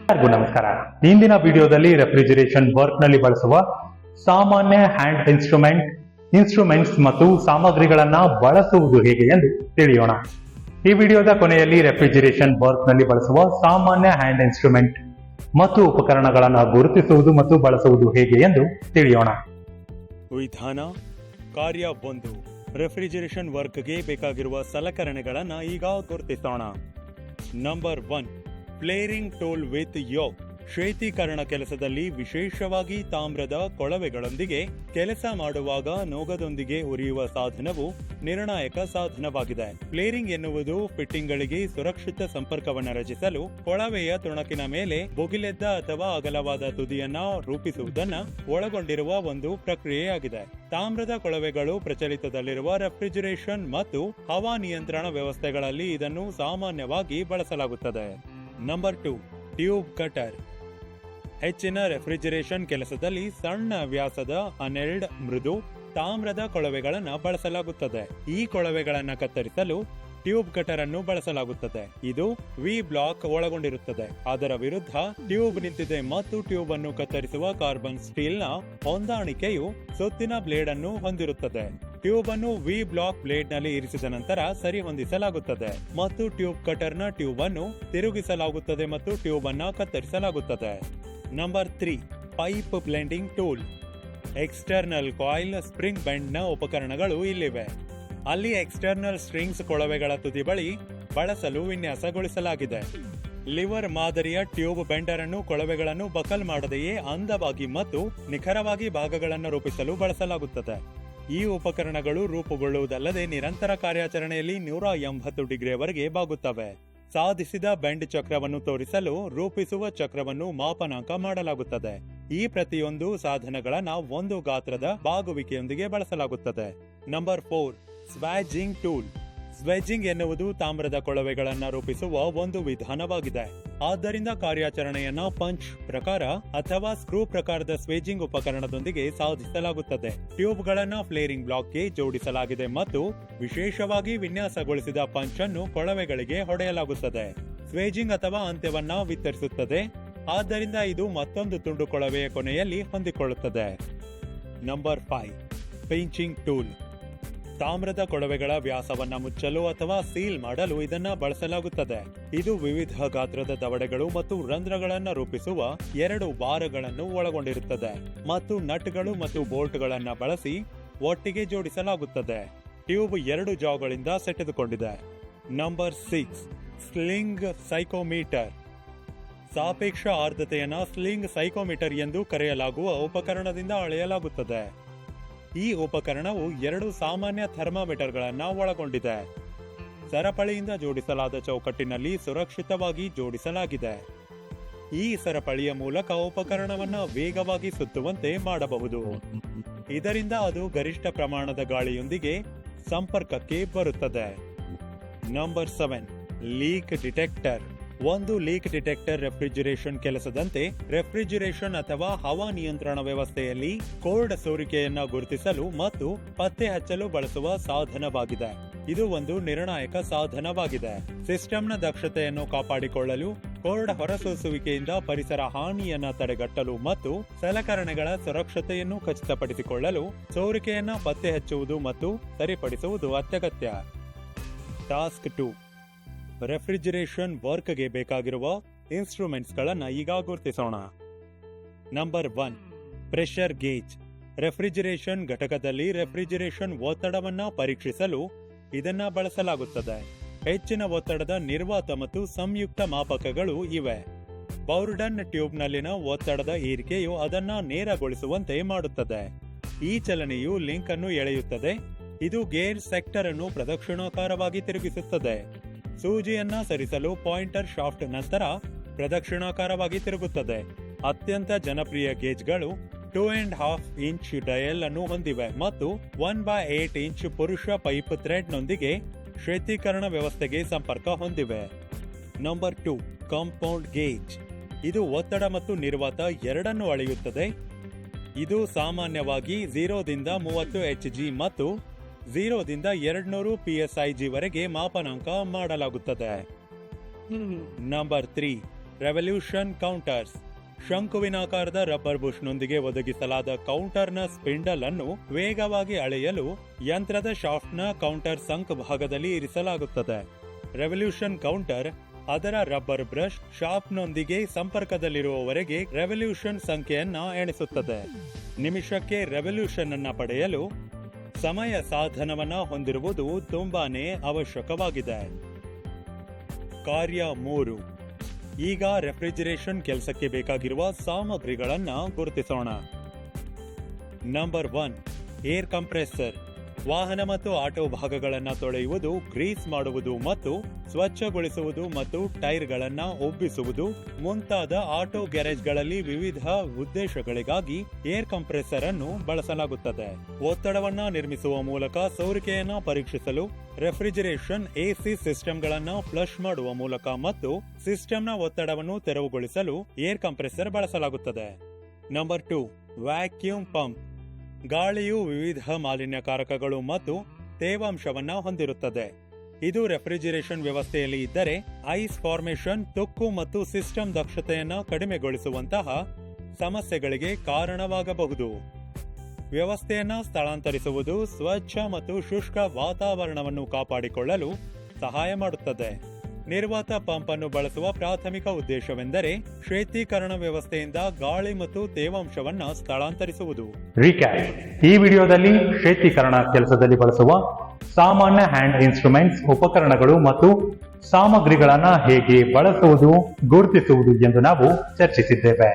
ಎಲ್ಲರಿಗೂ ನಮಸ್ಕಾರ. ಇಂದಿನ ವಿಡಿಯೋದಲ್ಲಿ ರೆಫ್ರಿಜರೇಷನ್ ವರ್ಕ್ ನಲ್ಲಿ ಬಳಸುವ ಸಾಮಾನ್ಯ ಹ್ಯಾಂಡ್ ಇನ್ಸ್ಟ್ರೂಮೆಂಟ್ಸ್ ಮತ್ತು ಸಾಮಗ್ರಿಗಳನ್ನ ಬಳಸುವುದು ಹೇಗೆ ಎಂದು ತಿಳಿಯೋಣ. ಈ ವಿಡಿಯೋದ ಕೊನೆಯಲ್ಲಿ ರೆಫ್ರಿಜರೇಷನ್ ವರ್ಕ್ ನಲ್ಲಿ ಬಳಸುವ ಸಾಮಾನ್ಯ ಹ್ಯಾಂಡ್ ಇನ್ಸ್ಟ್ರೂಮೆಂಟ್ ಮತ್ತು ಉಪಕರಣಗಳನ್ನು ಗುರುತಿಸುವುದು ಮತ್ತು ಬಳಸುವುದು ಹೇಗೆ ಎಂದು ತಿಳಿಯೋಣ. ವಿಧಾನ ಕಾರ್ಯ 1. ರೆಫ್ರಿಜರೇಷನ್ ವರ್ಕ್ಗೆ ಬೇಕಾಗಿರುವ ಸಲಕರಣೆಗಳನ್ನು ಈಗ ಗುರುತಿಸೋಣ. Number 1, flaring tool with yoke. ಶೈತ್ಯೀಕರಣ ಕೆಲಸದಲ್ಲಿ ವಿಶೇಷವಾಗಿ ತಾಮ್ರದ ಕೊಳವೆಗಳೊಂದಿಗೆ ಕೆಲಸ ಮಾಡುವಾಗ ನೋಗದೊಂದಿಗೆ ಉರಿಯುವ ಸಾಧನವು ನಿರ್ಣಾಯಕ ಸಾಧನವಾಗಿದೆ. ಫ್ಲೇರಿಂಗ್ ಎನ್ನುವುದು ಫಿಟ್ಟಿಂಗ್ಗಳಿಗೆ ಸುರಕ್ಷಿತ ಸಂಪರ್ಕವನ್ನು ರಚಿಸಲು ಕೊಳವೆಯ ತುಣುಕಿನ ಮೇಲೆ ಭುಗಿಲೆದ್ದ ಅಥವಾ ಅಗಲವಾದ ತುದಿಯನ್ನ ರೂಪಿಸುವುದನ್ನು ಒಳಗೊಂಡಿರುವ ಒಂದು ಪ್ರಕ್ರಿಯೆಯಾಗಿದೆ. ತಾಮ್ರದ ಕೊಳವೆಗಳು ಪ್ರಚಲಿತದಲ್ಲಿರುವ ರೆಫ್ರಿಜರೇಷನ್ ಮತ್ತು ಹವಾನಿಯಂತ್ರಣ ವ್ಯವಸ್ಥೆಗಳಲ್ಲಿ ಇದನ್ನು ಸಾಮಾನ್ಯವಾಗಿ ಬಳಸಲಾಗುತ್ತದೆ. Number 2, tube cutter. ಹೆಚ್ಚಿನ ರೆಫ್ರಿಜರೇಷನ್ ಕೆಲಸದಲ್ಲಿ ಸಣ್ಣ ವ್ಯಾಸದ ಅನೆಲ್ಡ್ ಮೃದು ತಾಮ್ರದ ಕೊಳವೆಗಳನ್ನು ಬಳಸಲಾಗುತ್ತದೆ. ಈ ಕೊಳವೆಗಳನ್ನು ಕತ್ತರಿಸಲು ಟ್ಯೂಬ್ ಕಟರ್ ಅನ್ನು ಬಳಸಲಾಗುತ್ತದೆ. ಇದು ವಿ ಬ್ಲಾಕ್ ಒಳಗೊಂಡಿರುತ್ತದೆ. ಅದರ ವಿರುದ್ಧ ಟ್ಯೂಬ್ ನಿಂತಿದೆ ಮತ್ತು ಟ್ಯೂಬ್ ಅನ್ನು ಕತ್ತರಿಸುವ ಕಾರ್ಬನ್ ಸ್ಟೀಲ್ ನ ಹೊಂದಾಣಿಕೆಯು ಸುತ್ತಿನ ಬ್ಲೇಡ್ ಅನ್ನು ಹೊಂದಿರುತ್ತದೆ. ಟ್ಯೂಬ್ ಅನ್ನು ವಿ ಬ್ಲಾಕ್ ಬ್ಲೇಡ್ ನಲ್ಲಿ ಇರಿಸಿದ ನಂತರ ಸರಿ ಹೊಂದಿಸಲಾಗುತ್ತದೆ ಮತ್ತು ಟ್ಯೂಬ್ ಕಟರ್ ನ ಟ್ಯೂಬ್ ಅನ್ನು ತಿರುಗಿಸಲಾಗುತ್ತದೆ ಮತ್ತು ಟ್ಯೂಬ್ ಅನ್ನು ಕತ್ತರಿಸಲಾಗುತ್ತದೆ. Number 3, pipe blending tool. External coil spring bend ನ ಉಪಕರಣಗಳು ಇಲ್ಲಿವೆ. ಅಲ್ಲಿ ಎಕ್ಸ್ಟರ್ನಲ್ ಸ್ಟ್ರಿಂಗ್ಸ್ ಕೊಳವೆಗಳ ತುದಿ ಬಳಿ ಬಳಸಲು ವಿನ್ಯಾಸಗೊಳಿಸಲಾಗಿದೆ. ಲಿವರ್ ಮಾದರಿಯ ಟ್ಯೂಬ್ ಬೆಂಡರ್ ಅನ್ನು ಕೊಳವೆಗಳನ್ನು ಬಕಲ್ ಮಾಡದೆಯೇ ಅಂದವಾಗಿ ಮತ್ತು ನಿಖರವಾಗಿ ಭಾಗಗಳನ್ನು ರೂಪಿಸಲು ಬಳಸಲಾಗುತ್ತದೆ. ಈ ಉಪಕರಣಗಳು ರೂಪುಗೊಳ್ಳುವುದಲ್ಲದೆ ನಿರಂತರ ಕಾರ್ಯಾಚರಣೆಯಲ್ಲಿ 180 ಡಿಗ್ರಿಯವರೆಗೆ ಬಾಗುತ್ತವೆ. ಸಾಧಿಸಿದ ಬೆಂಡ್ ಚಕ್ರವನ್ನು ತೋರಿಸಲು ರೂಪಿಸುವ ಚಕ್ರವನ್ನು ಮಾಪನಾಂಕ ಮಾಡಲಾಗುತ್ತದೆ. ಈ ಪ್ರತಿಯೊಂದು ಸಾಧನಗಳನ್ನ ಒಂದು ಗಾತ್ರದ ಬಾಗುವಿಕೆಯೊಂದಿಗೆ ಬಳಸಲಾಗುತ್ತದೆ. Number 4, ಸ್ವಾಜಿಂಗ್ tool. ಸ್ವೆಜ್ಜಿಂಗ್ ಎನ್ನುವುದು ತಾಮ್ರದ ಕೊಳವೆಗಳನ್ನು ರೂಪಿಸುವ ಒಂದು ವಿಧಾನವಾಗಿದೆ. ಆದ್ದರಿಂದ ಕಾರ್ಯಾಚರಣೆಯನ್ನ ಪಂಚ್ ಪ್ರಕಾರ ಅಥವಾ ಸ್ಕ್ರೂ ಪ್ರಕಾರದ ಸ್ವೆಜ್ಜಿಂಗ್ ಉಪಕರಣದೊಂದಿಗೆ ಸಾಧಿಸಲಾಗುತ್ತದೆ. ಟ್ಯೂಬ್ಗಳನ್ನು ಫ್ಲೇರಿಂಗ್ ಬ್ಲಾಕ್ಗೆ ಜೋಡಿಸಲಾಗಿದೆ ಮತ್ತು ವಿಶೇಷವಾಗಿ ವಿನ್ಯಾಸಗೊಳಿಸಿದ ಪಂಚ್ ಅನ್ನು ಕೊಳವೆಗಳಿಗೆ ಹೊಡೆಯಲಾಗುತ್ತದೆ. ಸ್ವೆಜ್ಜಿಂಗ್ ಅಥವಾ ಅಂತ್ಯವನ್ನ ವಿತರಿಸುತ್ತದೆ. ಆದ್ದರಿಂದ ಇದು ಮತ್ತೊಂದು ತುಂಡು ಕೊಳವೆಯ ಕೊನೆಯಲ್ಲಿ ಹೊಂದಿಕೊಳ್ಳುತ್ತದೆ. Number 5, pinching tool. ತಾಮ್ರದ ಕೊಳವೆಗಳ ವ್ಯಾಸವನ್ನ ಮುಚ್ಚಲು ಅಥವಾ ಸೀಲ್ ಮಾಡಲು ಇದನ್ನ ಬಳಸಲಾಗುತ್ತದೆ. ಇದು ವಿವಿಧ ಗಾತ್ರದ ದವಡೆಗಳು ಮತ್ತು ರಂಧ್ರಗಳನ್ನು ರೂಪಿಸುವ 2 ಬಾರ್ಗಳನ್ನು ಒಳಗೊಂಡಿರುತ್ತದೆ ಮತ್ತು ನಟ್ಗಳು ಮತ್ತು ಬೋಲ್ಟ್ಗಳನ್ನು ಬಳಸಿ ಒಟ್ಟಿಗೆ ಜೋಡಿಸಲಾಗುತ್ತದೆ. ಟ್ಯೂಬ್ 2 ಜಾಗಳಿಂದ ಸೆಟೆದುಕೊಂಡಿದೆ. Number 6, sling psychrometer. ಸಾಪೇಕ್ಷ ಆರ್ದ್ರತೆಯನ್ನ ಸ್ಲಿಂಗ್ ಸೈಕೋಮೀಟರ್ ಎಂದು ಕರೆಯಲಾಗುವ ಉಪಕರಣದಿಂದ ಅಳೆಯಲಾಗುತ್ತದೆ. ಈ ಉಪಕರಣವು 2 ಸಾಮಾನ್ಯ ಥರ್ಮಾಮೀಟರ್ಗಳನ್ನು ಒಳಗೊಂಡಿದೆ. ಸರಪಳಿಯಿಂದ ಜೋಡಿಸಲಾದ ಚೌಕಟ್ಟಿನಲ್ಲಿ ಸುರಕ್ಷಿತವಾಗಿ ಜೋಡಿಸಲಾಗಿದೆ. ಈ ಸರಪಳಿಯ ಮೂಲಕ ಉಪಕರಣವನ್ನು ವೇಗವಾಗಿ ಸುತ್ತುವಂತೆ ಮಾಡಬಹುದು. ಇದರಿಂದ ಅದು ಗರಿಷ್ಠ ಪ್ರಮಾಣದ ಗಾಳಿಯೊಂದಿಗೆ ಸಂಪರ್ಕಕ್ಕೆ ಬರುತ್ತದೆ. Number 7, leak detector. ಒಂದು ಲೀಕ್ ಡಿಟೆಕ್ಟರ್ ರೆಫ್ರಿಜರೇಷನ್ ಕೆಲಸದಂತೆ ರೆಫ್ರಿಜರೇಷನ್ ಅಥವಾ ಹವಾನಿಯಂತ್ರಣ ವ್ಯವಸ್ಥೆಯಲ್ಲಿ ಕೋಲ್ಡ್ ಸೋರಿಕೆಯನ್ನ ಗುರುತಿಸಲು ಮತ್ತು ಪತ್ತೆ ಹಚ್ಚಲು ಬಳಸುವ ಸಾಧನವಾಗಿದೆ. ಇದು ಒಂದು ನಿರ್ಣಾಯಕ ಸಾಧನವಾಗಿದೆ. ಸಿಸ್ಟಂನ ದಕ್ಷತೆಯನ್ನು ಕಾಪಾಡಿಕೊಳ್ಳಲು, ಕೋಲ್ಡ್ ಹೊರಸೂಸುವಿಕೆಯಿಂದ ಪರಿಸರ ಹಾನಿಯನ್ನ ತಡೆಗಟ್ಟಲು ಮತ್ತು ಸಲಕರಣೆಗಳ ಸುರಕ್ಷತೆಯನ್ನು ಖಚಿತಪಡಿಸಿಕೊಳ್ಳಲು ಸೋರಿಕೆಯನ್ನ ಪತ್ತೆ ಹಚ್ಚುವುದು ಮತ್ತು ಸರಿಪಡಿಸುವುದು ಅತ್ಯಗತ್ಯ. ಟಾಸ್ಕ್ 2, ರೆಫ್ರಿಜರೇಷನ್ ವರ್ಕ್ಗೆ ಬೇಕಾಗಿರುವ ಇನ್ಸ್ಟ್ರೂಮೆಂಟ್ಸ್ ಗಳನ್ನು ಈಗ ಗುರುತಿಸೋಣ. Number 1, pressure gauge. ರೆಫ್ರಿಜರೇಷನ್ ಘಟಕದಲ್ಲಿ ರೆಫ್ರಿಜರೇಷನ್ ಒತ್ತಡವನ್ನ ಪರೀಕ್ಷಿಸಲು ಇದನ್ನ ಬಳಸಲಾಗುತ್ತದೆ. ಹೆಚ್ಚಿನ ಒತ್ತಡದ ನಿರ್ವಾತ ಮತ್ತು ಸಂಯುಕ್ತ ಮಾಪಕಗಳು ಇವೆ. ಬೌರ್ಡನ್ ಟ್ಯೂಬ್ನಲ್ಲಿನ ಒತ್ತಡದ ಏರಿಕೆಯು ಅದನ್ನ ನೇರಗೊಳಿಸುವಂತೆ ಮಾಡುತ್ತದೆ. ಈ ಚಲನೆಯು ಲಿಂಕ್ ಅನ್ನು ಎಳೆಯುತ್ತದೆ. ಇದು ಗೇರ್ ಸೆಕ್ಟರ್ ಅನ್ನು ಪ್ರದಕ್ಷಿಣಾಕಾರವಾಗಿ ತಿರುಗಿಸುತ್ತದೆ. ಸೂಜಿಯನ್ನ ಸರಿಸಲು ಪಾಯಿಂಟರ್ ಶಾಫ್ಟ್ ನಂತರ ಪ್ರದಕ್ಷಿಣಾಕಾರವಾಗಿ ತಿರುಗುತ್ತದೆ. ಅತ್ಯಂತ ಜನಪ್ರಿಯ ಗೇಜ್ಗಳು 2.5 ಇಂಚ್ ಡಯಲ್ ಅನ್ನು ಹೊಂದಿವೆ ಮತ್ತು 1/8 ಇಂಚ್ ಪುರುಷ ಪೈಪ್ ಥ್ರೆಡ್ ನೊಂದಿಗೆ ಶೈತ್ಯೀಕರಣ ವ್ಯವಸ್ಥೆಗೆ ಸಂಪರ್ಕ ಹೊಂದಿವೆ. Number 2, compound gauge. ಇದು ಒತ್ತಡ ಮತ್ತು ನಿರ್ವಾತ ಎರಡನ್ನೂ ಅಳೆಯುತ್ತದೆ. ಇದು ಸಾಮಾನ್ಯವಾಗಿ 0 ದಿಂದ 30 HG ಮತ್ತು 0 ದಿಂದ 200 PSIG ವರೆಗೆ ಮಾಪನಾಂಕ ಮಾಡಲಾಗುತ್ತದೆ. Number 3, revolution counters. ಶಂಕುವಿನಾಕಾರದ ರಬ್ಬರ್ ಬುಷ್ನೊಂದಿಗೆ ಒದಗಿಸಲಾದ ಕೌಂಟರ್ನ ಸ್ಪಿಂಡಲ್ ಅನ್ನು ವೇಗವಾಗಿ ಅಳೆಯಲು ಯಂತ್ರದ ಶಾಫ್ಟ್ನ ಕೌಂಟರ್ ಸಂಕ್ ಭಾಗದಲ್ಲಿ ಇರಿಸಲಾಗುತ್ತದೆ. ರೆವಲ್ಯೂಷನ್ ಕೌಂಟರ್ ಅದರ ರಬ್ಬರ್ ಬ್ರಷ್ ಶಾಫ್ಟ್ನೊಂದಿಗೆ ಸಂಪರ್ಕದಲ್ಲಿರುವವರೆಗೆ ರೆವಲ್ಯೂಷನ್ ಸಂಖ್ಯೆಯನ್ನ ಎಣಿಸುತ್ತದೆ. ನಿಮಿಷಕ್ಕೆ ರೆವಲ್ಯೂಷನ್ ಅನ್ನ ಪಡೆಯಲು ಸಮಯ ಸಾಧನವನ್ನ ಹೊಂದಿರುವುದು ತುಂಬಾನೇ ಅವಶ್ಯಕವಾಗಿದೆ. ಕಾರ್ಯ 3. ಈಗ ರೆಫ್ರಿಜರೇಷನ್ ಕೆಲಸಕ್ಕೆ ಬೇಕಾಗಿರುವ ಸಾಮಗ್ರಿಗಳನ್ನ ಗುರುತಿಸೋಣ. Number 1, air compressor. ವಾಹನ ಮತ್ತು ಆಟೋ ಭಾಗಗಳನ್ನು ತೊಳೆಯುವುದು, ಗ್ರೀಸ್ ಮಾಡುವುದು ಮತ್ತು ಸ್ವಚ್ಛಗೊಳಿಸುವುದು ಮತ್ತು ಟೈರ್ಗಳನ್ನ ಉಬ್ಬಿಸುವುದು ಮುಂತಾದ ಆಟೋ ಗ್ಯಾರೇಜ್ಗಳಲ್ಲಿ ವಿವಿಧ ಉದ್ದೇಶಗಳಿಗಾಗಿ ಏರ್ ಕಂಪ್ರೆಸರ್ ಅನ್ನು ಬಳಸಲಾಗುತ್ತದೆ. ಒತ್ತಡವನ್ನ ನಿರ್ಮಿಸುವ ಮೂಲಕ ಸೋರಿಕೆಯನ್ನ ಪರೀಕ್ಷಿಸಲು, ರೆಫ್ರಿಜರೇಷನ್ ಎಸಿ ಸಿಸ್ಟಮ್ಗಳನ್ನ ಫ್ಲಶ್ ಮಾಡುವ ಮೂಲಕ ಮತ್ತು ಸಿಸ್ಟಮ್ನ ಒತ್ತಡವನ್ನು ತೆರವುಗೊಳಿಸಲು ಏರ್ ಕಂಪ್ರೆಸರ್ ಬಳಸಲಾಗುತ್ತದೆ. Number 2, vacuum pump. ಗಾಳಿಯು ವಿವಿಧ ಮಾಲಿನ್ಯಕಾರಕಗಳು ಮತ್ತು ತೇವಾಂಶವನ್ನ ಹೊಂದಿರುತ್ತದೆ. ಇದು ರೆಫ್ರಿಜರೇಷನ್ ವ್ಯವಸ್ಥೆಯಲ್ಲಿ ಇದ್ದರೆ ಐಸ್ ಫಾರ್ಮೇಷನ್, ತುಕ್ಕು ಮತ್ತು ಸಿಸ್ಟಮ್ ದಕ್ಷತೆಯನ್ನ ಕಡಿಮೆಗೊಳಿಸುವಂತಹ ಸಮಸ್ಯೆಗಳಿಗೆ ಕಾರಣವಾಗಬಹುದು. ವ್ಯವಸ್ಥೆಯನ್ನ ಸ್ಥಳಾಂತರಿಸುವುದು ಸ್ವಚ್ಛ ಮತ್ತು ಶುಷ್ಕ ವಾತಾವರಣವನ್ನು ಕಾಪಾಡಿಕೊಳ್ಳಲು ಸಹಾಯ ಮಾಡುತ್ತದೆ. ನಿರ್ವಾತ ಪಂಪ್ ಅನ್ನು ಬಳಸುವ ಪ್ರಾಥಮಿಕ ಉದ್ದೇಶವೆಂದರೆ ಶೀತೀಕರಣ ವ್ಯವಸ್ಥೆಯಿಂದ ಗಾಳಿ ಮತ್ತು ತೇವಾಂಶವನ್ನ ಸ್ಥಳಾಂತರಿಸುವುದು. ರೀಕ್ಯಾಪ್: ಈ ವಿಡಿಯೋದಲ್ಲಿ ಶೀತೀಕರಣ ಕೆಲಸದಲ್ಲಿ ಬಳಸುವ ಸಾಮಾನ್ಯ ಹ್ಯಾಂಡ್ ಇನ್ಸ್ಟ್ರೂಮೆಂಟ್ಸ್, ಉಪಕರಣಗಳು ಮತ್ತು ಸಾಮಗ್ರಿಗಳನ್ನ ಹೇಗೆ ಬಳಸುವುದು, ಗುರುತಿಸುವುದು ಎಂದು ನಾವು ಚರ್ಚಿಸಿದ್ದೇವೆ.